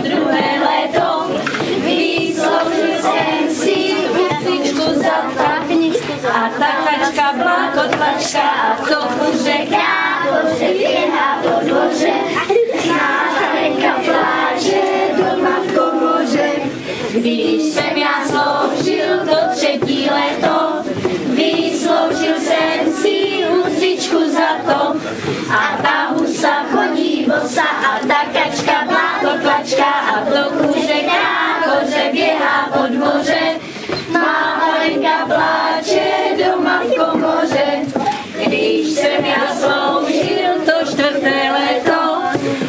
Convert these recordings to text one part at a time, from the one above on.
druhé léto. Vysloužil jsem si husličku za a ta kačka byla kotlačka a to kuře krákoře běhá po dvoře. Náhlenka pláče doma v komoře. Když jsem já sloužil to třetí léto, vysloužil jsem si husličku za to. A ta husa chodí bosa a ta kačka byla kotlačka a to kuře krákoře běhá po dvoře. Náhlenka pláče doma v komoře. Když jsem já sloužil to čtvrté léto,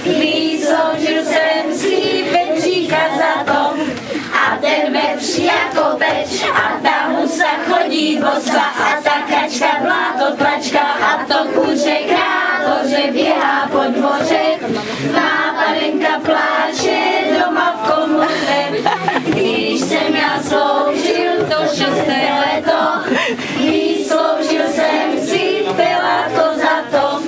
vysloužil jsem si Petříka za to. A ten vepř jako peč a ta husa chodí bosa a ta kačka byla kotlačka a to kuře krákoře běhá po dvoře. Nápadenka pláče doma v komoře. Když jsem já sloužil to šesté léto, vysloužil jsem si pelátko za to.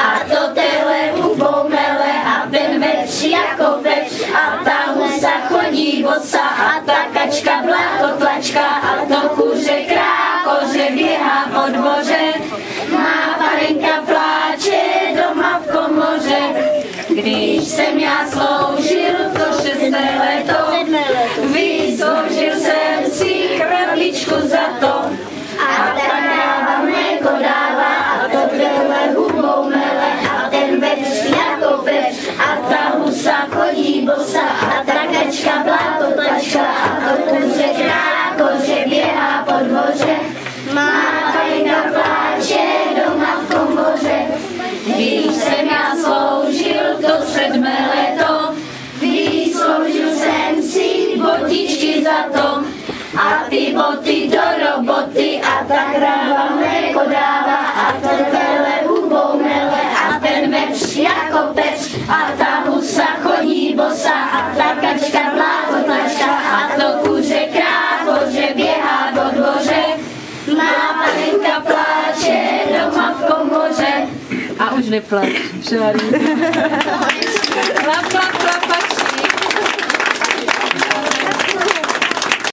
A to téhle hubou mele a ten vepř jako peč a ta husa chodí bosa a ta kačka byla kotlačka a to kuře krákoře běhá po dvoře. Nápadenka pláče doma v komoře. Když jsem já sloužil to šesté léto, vysloužil jsem si kravličku za to. A ta kráva mléko dává a to téhle hubou mele a ten vepř jako peč a ta husa chodí bosa a ta kačka byla kotlačka a to kuře krákoře běhá po dvoře. Nápadenka pláče doma v komoře. Když jsem já sloužil to sedmé léto, vysloužil jsem si botičky za to. A ty boty do roboty a ta kráva mléko dává a to téhle hubou mele a ten vepř jako peč a ta husa chodí bosa a ta kačka byla kotlačka a to kuře krákoře běhá po dvoře. Nápadenka pláče doma v komoře. A už neplač, Šári. Klap, klap, klap,